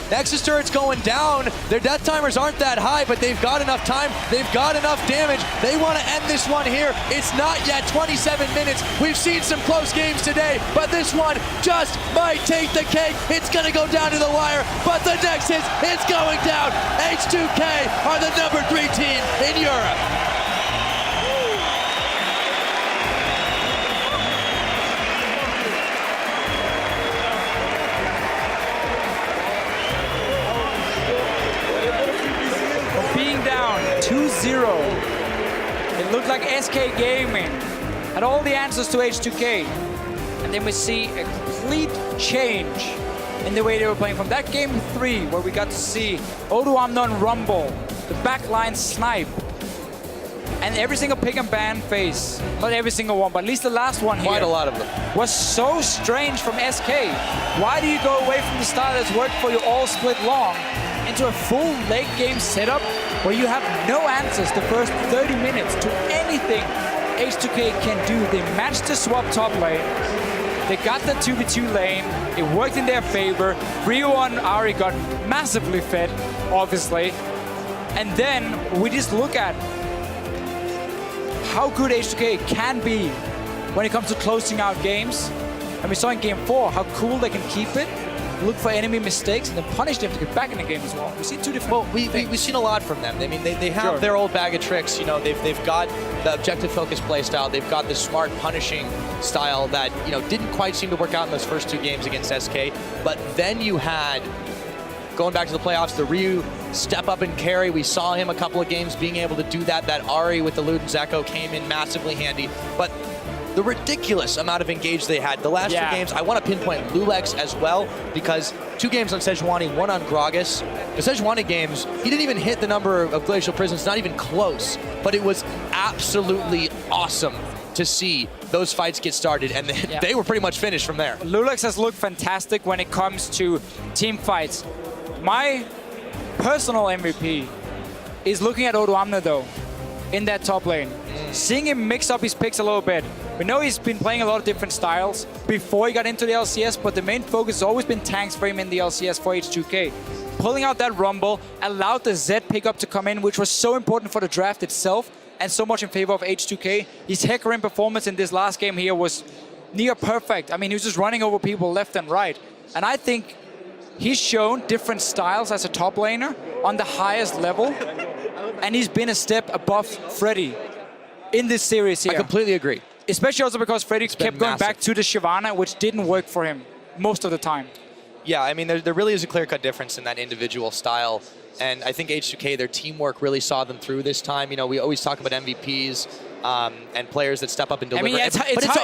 Speaker 1: Nexus turret's going down. Their death timers aren't that high, but they've got enough time. They've got enough damage. They want to end this one here. It's not yet 27 minutes. We've seen some close games today, but this one just might take the cake. It's going to go down to the wire, but the Nexus is going down. H2k are the number 3 team in Europe.
Speaker 2: Being down 2-0, it looked like SK Gaming had all the answers to H2k. And then we see a complete change in the way they were playing from that game 3, where we got to see Odoamne rumble, the backline snipe, and every single pick and ban phase. Not every single one, but at least the last one here.
Speaker 1: Quite a lot of them.
Speaker 2: Was so strange from SK. Why do you go away from the style that's worked for you all split long into a full late game setup where you have no answers the first 30 minutes to anything H2k can do? They managed to swap top lane. They got the 2v2 lane. It worked in their favor. Rio and Ari got massively fed, obviously. And then we just look at how good H2k can be when it comes to closing out games. And we saw in game 4 how cool they can keep it, look for enemy mistakes, and then punish them to get back in the game as well. We see two different
Speaker 1: we've seen a lot from them. I mean, they have their old bag of tricks. You know, they've got the objective focused play style. They've got the smart punishing style that, you know, didn't quite seem to work out in those first 2 games against SK. But then you had, going back to the playoffs, the Ryu step up and carry. We saw him a couple of games being able to do that. That Ari with the Lud and Zeko came in massively handy. But the ridiculous amount of engage they had. The last 2 games, I want to pinpoint Lulex as well, because 2 games on Sejuani, 1 on Gragas. The Sejuani games, he didn't even hit the number of Glacial Prisons, not even close. But it was absolutely awesome to see those fights get started, and they were pretty much finished from there.
Speaker 2: Lulex has looked fantastic when it comes to team fights. My personal MVP is looking at Odoamne though, in that top lane. Seeing him mix up his picks a little bit. We know he's been playing a lot of different styles before he got into the LCS, but the main focus has always been tanks for him in the LCS for H2k. Pulling out that rumble allowed the Z pickup to come in, which was so important for the draft itself and so much in favor of H2k. His Hecarim performance in this last game here was near perfect. I mean, he was just running over people left and right. And I think he's shown different styles as a top laner on the highest level, and he's been a step above Freddy in this series here.
Speaker 1: I completely agree.
Speaker 2: Especially also because Freddy kept going back to the Shyvana, which didn't work for him most of the time.
Speaker 1: Yeah, I mean, there really is a clear-cut difference in that individual style. And I think H2k, their teamwork really saw them through this time. You know, we always talk about MVPs and players that step up and deliver.
Speaker 2: I mean,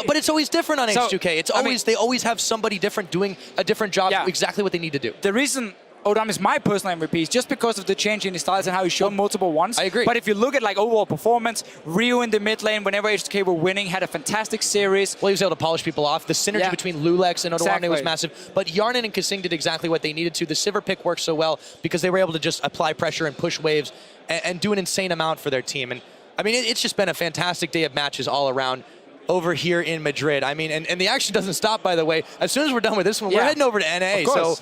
Speaker 1: but it's always different on H2k. It's always, they always have somebody different doing a different job, exactly what they need to do.
Speaker 2: The reason Odoamne is my personal MVP is just because of the change in his styles and how he's shown multiple ones.
Speaker 1: I agree.
Speaker 2: But if you look at like overall performance, Rio in the mid lane, whenever H2k were winning, had a fantastic series.
Speaker 1: Well, he was able to polish people off. The synergy between Lulex and Odoamne was massive. But Yarnan and Kasing did exactly what they needed to. The Sivir pick worked so well because they were able to just apply pressure and push waves and do an insane amount for their team. And I mean, it's just been a fantastic day of matches all around over here in Madrid. I mean, and the action doesn't stop, by the way. As soon as we're done with this one, we're heading over to NA. So,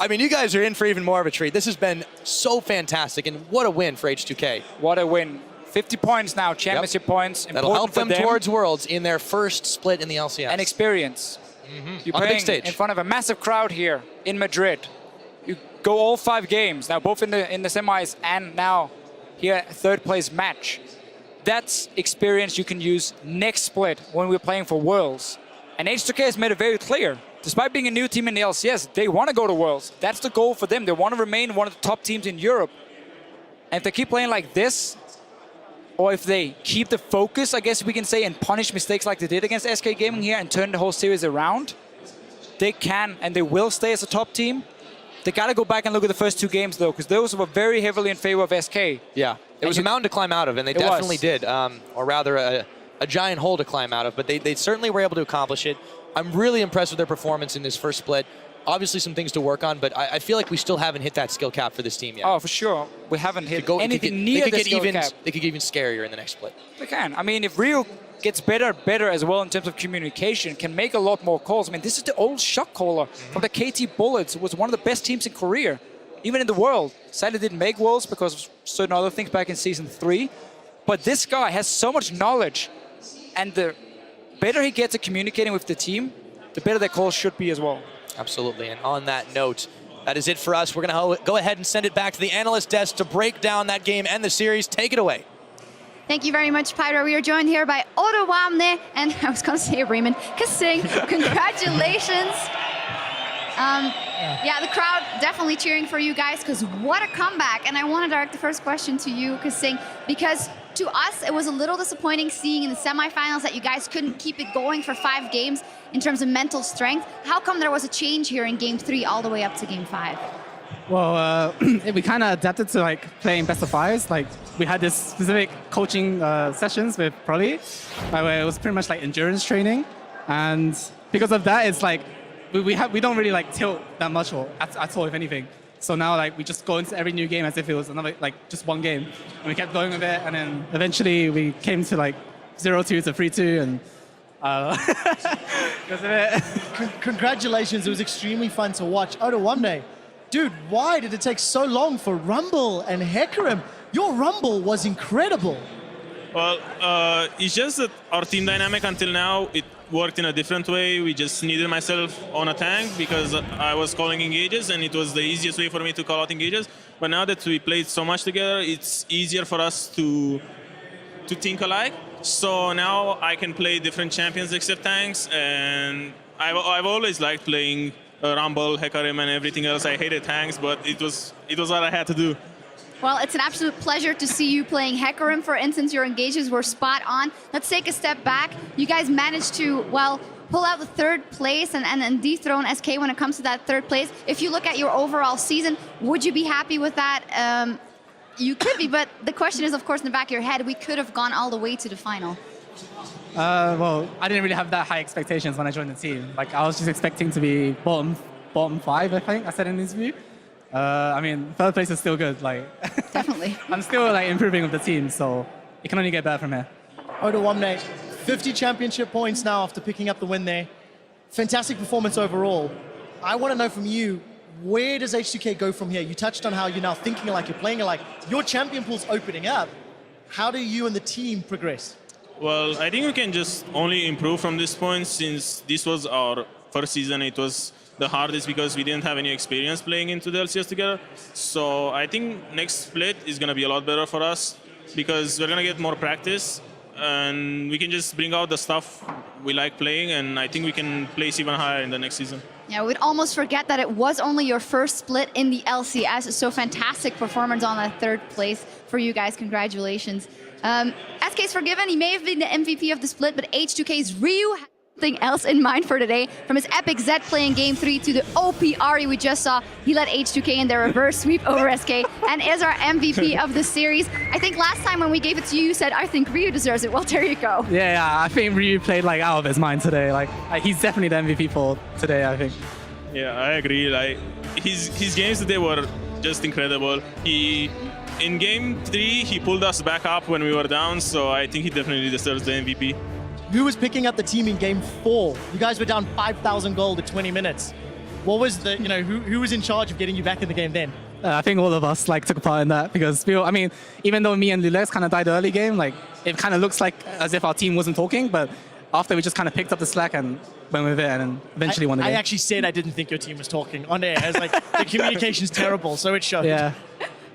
Speaker 1: I mean, you guys are in for even more of a treat. This has been so fantastic, and what a win for H2k.
Speaker 2: What a win. 50 points now, championship points.
Speaker 1: That'll help them towards Worlds in their first split in the LCS.
Speaker 2: And experience. You're
Speaker 1: on the
Speaker 2: playing
Speaker 1: big stage
Speaker 2: in front of a massive crowd here in Madrid. You go all 5 games, now both in the semis and now here, 3rd place match. That's experience you can use next split when we're playing for Worlds. And H2k has made it very clear. despite being a new team in the LCS, they want to go to Worlds. That's the goal for them. They want to remain one of the top teams in Europe. And if they keep playing like this, or if they keep the focus, I guess we can say, and punish mistakes like they did against SK Gaming here and turn the whole series around, they can and they will stay as a top team. They got to go back and look at the first 2 games, though, because those were very heavily in favor of SK.
Speaker 1: Yeah, it was a mountain to climb out of, and they definitely did, or rather a giant hole to climb out of, but they certainly were able to accomplish it. I'm really impressed with their performance in this first split. Obviously some things to work on, but I feel like we still haven't hit that skill cap for this team yet.
Speaker 2: Oh, for sure. We haven't hit anything near the skill cap.
Speaker 1: They could get even scarier in the next split.
Speaker 2: They can. I mean, if Rio gets better as well in terms of communication, can make a lot more calls. I mean, this is the old shot caller from the KT Bullets, who was one of the best teams in Korea, even in the world. Sadly didn't make Worlds because of certain other things back in Season 3. But this guy has so much knowledge, and the better he gets at communicating with the team, the better their calls should be as well.
Speaker 1: Absolutely, and on that note, that is it for us. We're going to go ahead and send it back to the analyst desk to break down that game and the series. Take it away.
Speaker 3: Thank you very much, Pyro. We are joined here by Otowamne, and I was going to say Raymond Kasing. Congratulations. Yeah, the crowd definitely cheering for you guys, because what a comeback. And I want to direct the first question to you, Kasing, because to us, it was a little disappointing seeing in the semifinals that you guys couldn't keep it going for 5 games in terms of mental strength. How come there was a change here in Game 3 all the way up to Game 5?
Speaker 4: Well, we kind of adapted to like playing best of 5s. Like we had this specific coaching sessions with Prolly, where it was pretty much like endurance training, and because of that, it's like we don't really like tilt that much or at all, if anything. So now like we just go into every new game as if it was another like just one game, and we kept going with it, and then eventually we came to like 0-2 to 3-2, and because of it.
Speaker 5: Congratulations! It was extremely fun to watch. Otowamne, dude, why did it take so long for Rumble and Hecarim? Your Rumble was incredible.
Speaker 6: Well, it's just that our team dynamic until now, it worked in a different way. We just needed myself on a tank because I was calling engages, and it was the easiest way for me to call out engages. But now that we played so much together, it's easier for us to think alike. So now I can play different champions except tanks, and I've always liked playing Rumble, Hecarim, and everything else. I hated tanks, but it was what I had to do.
Speaker 3: Well, it's an absolute pleasure to see you playing Hecarim. For instance, your engages were spot on. Let's take a step back. You guys managed to, well, pull out the 3rd place and dethrone SK when it comes to that 3rd place. If you look at your overall season, would you be happy with that? You could be, but the question is, of course, in the back of your head, we could have gone all the way to the final.
Speaker 4: Well, I didn't really have that high expectations when I joined the team. Like I was just expecting to be bottom 5, I think I said in the interview. I mean, 3rd place is still good. Like,
Speaker 3: Definitely.
Speaker 4: I'm still like improving with the team, so it can only get better from here.
Speaker 5: Otowamne, 50 championship points now after picking up the win there. Fantastic performance overall. I want to know from you, where does H2k go from here? You touched on how you're now thinking like you're playing like your champion pool's opening up. How do you and the team progress?
Speaker 6: Well, I think we can just only improve from this point, since this was our first season. It was the hardest because we didn't have any experience playing into the LCS together. So I think next split is going to be a lot better for us because we're going to get more practice and we can just bring out the stuff we like playing, and I think we can place even higher in the next season.
Speaker 3: Yeah, we'd almost forget that it was only your first split in the LCS, so fantastic performance on that 3rd place for you guys. Congratulations. SK's forgiven. He may have been the MVP of the split, but H2K's Ryu had something else in mind for today. From his epic Z play in Game 3 to the OP Ari we just saw, he led H2K in their reverse sweep over SK and is our MVP of the series. I think last time when we gave it to you, you said, I think Ryu deserves it. Well, there you go.
Speaker 4: Yeah, I think Ryu played like out of his mind today. Like he's definitely the MVP for today, I think.
Speaker 6: Yeah, I agree. Like his games today were just incredible. In Game 3, he pulled us back up when we were down, so I think he definitely deserves the MVP.
Speaker 5: Who was picking up the team in Game 4? You guys were down 5,000 gold at 20 minutes. What was the, who was in charge of getting you back in the game then?
Speaker 4: I think all of us like took part in that because I mean, even though me and Lulex kind of died early game, like it kind of looks like as if our team wasn't talking, but after we just kind of picked up the slack and went with it and then eventually won the game.
Speaker 5: I actually said I didn't think your team was talking on air. I was like, the communication's terrible, so it showed.
Speaker 4: Yeah.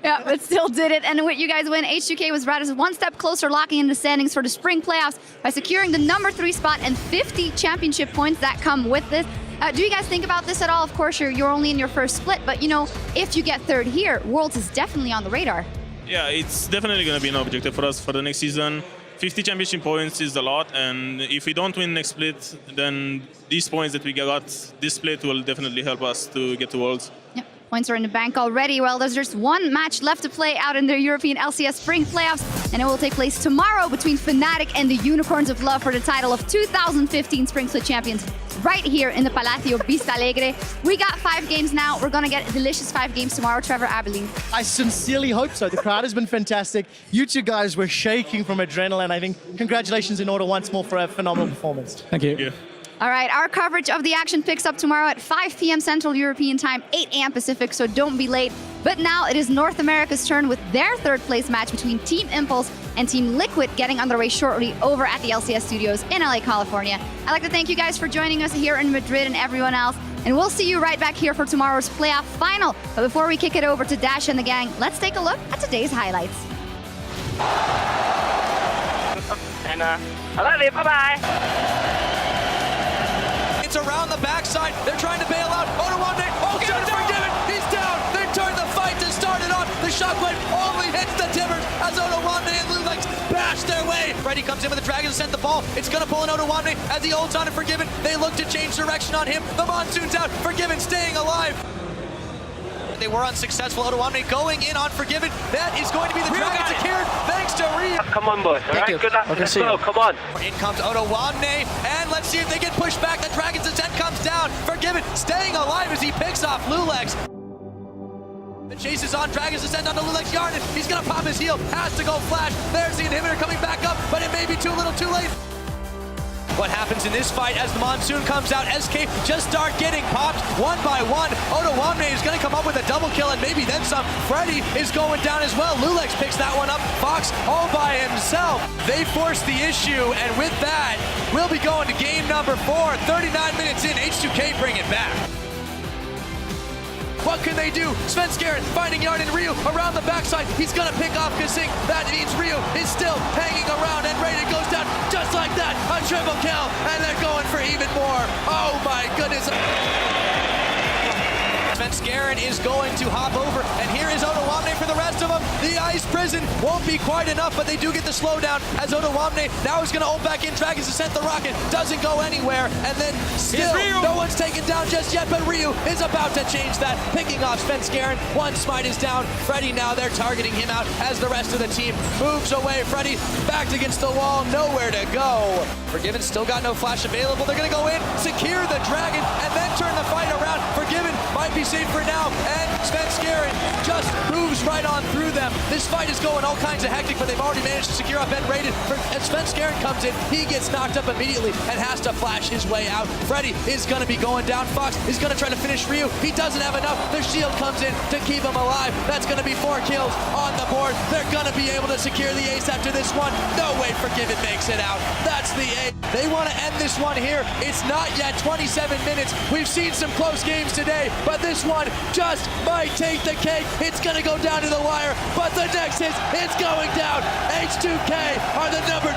Speaker 3: Yeah, but still did it. And with you guys win, H2K was rather one step closer, locking in the standings for the spring playoffs by securing the #3 spot and 50 championship points that come with this. Do you guys think about this at all? Of course, you're only in your first split, but you know, if you get third here, Worlds is definitely on the radar.
Speaker 6: Yeah, it's definitely going to be an objective for us for the next season. 50 championship points is a lot, and if we don't win next split, then these points that we got this split will definitely help us to get to Worlds.
Speaker 3: Yep. Points are in the bank already. Well, there's just one match left to play out in the European LCS Spring Playoffs, and it will take place tomorrow between Fnatic and the Unicorns of Love for the title of 2015 Spring Split Champions right here in the Palacio Vista Alegre. We got 5 games now. We're going to get a delicious 5 games tomorrow. Trevor, I believe.
Speaker 5: I sincerely hope so. The crowd has been fantastic. You two guys were shaking from adrenaline. I think congratulations in order once more for a phenomenal performance.
Speaker 4: Thank you.
Speaker 6: Yeah.
Speaker 3: All right, our coverage of the action picks up tomorrow at 5 p.m. Central European Time, 8 a.m. Pacific, so don't be late. But now it is North America's turn with their third place match between Team Impulse and Team Liquid getting underway shortly over at the LCS studios in LA, California. I'd like to thank you guys for joining us here in Madrid and everyone else. And we'll see you right back here for tomorrow's playoff final. But before we kick it over to Dash and the gang, let's take a look at today's highlights.
Speaker 7: And I love you, bye-bye.
Speaker 1: It's around the backside. They're trying to bail out. Odoamne, Forgiven. He's down. They turn the fight to start it off. The shockwave only hits the timbers as Odoamne and Lulex bash their way. Freddy comes in with the Dragons to send the ball. It's going to pull in Odoamne as he holds on to Forgiven. They look to change direction on him. The Monsoon's out. Forgiven staying alive. They were unsuccessful. Odoamne going in on Forgiven. That is going to be the Dragon secured thanks to Ryu.
Speaker 7: Come on, boys. All right, good luck. Let's go. Come on.
Speaker 1: In comes Odoamne, and let's see if they get pushed back. The Dragon's Ascent comes down. Forgiven staying alive as he picks off Lulex. The chase is on. Dragon's Ascent onto Lulex Yarden. He's going to pop his heel. Has to go flash. There's the inhibitor coming back up, but it may be too little too late. What happens in this fight as the Monsoon comes out? SK just start getting popped one by one. Odoamne is going to come up with a double kill and maybe then some. Freddy is going down as well. Lulex picks that one up. Fox all by himself. They force the issue, and with that, we'll be going to game number 4. 39 minutes in, H2k bring it back. What can they do? Svenskeren finding Yarden Ryu around the backside. He's going to pick off Kasing. That means Ryu is still hanging around, and Raiden goes down just like that. A triple kill, and they're going for even more. Oh my goodness. Svenskeren is going to hop over, and here is Odoamne for the rest of them. The Ice Prison won't be quite enough, but they do get the slowdown as Odoamne now is going to ult back in. Dragons Ascent the rocket, doesn't go anywhere, and then still no one's taken down just yet, but Ryu is about to change that, picking off Svenskeren. One smite is down. Freddy now, they're targeting him out as the rest of the team moves away. Freddy backed against the wall, nowhere to go. Forgiven still got no flash available. They're going to go in, secure the Dragon, and then turn the fight around. Forgiven might be safe for now, and Svenskeren just moves right on through them. This fight is going all kinds of hectic, but they've already managed to secure up and Raiden. As Svenskeren comes in, he gets knocked up immediately and has to flash his way out. Freddy is going to be going down. Fox is going to try to finish Ryu. He doesn't have enough. The shield comes in to keep him alive. That's going to be 4 kills on the board. They're going to be able to secure the ace after this one. No way Forgiven makes it out. That's the ace. They want to end this one here. It's not yet 27 minutes. We've seen some close games today, but this one just might take the cake. It's going to go down to the wire, but the next hit is going down. H2k are the number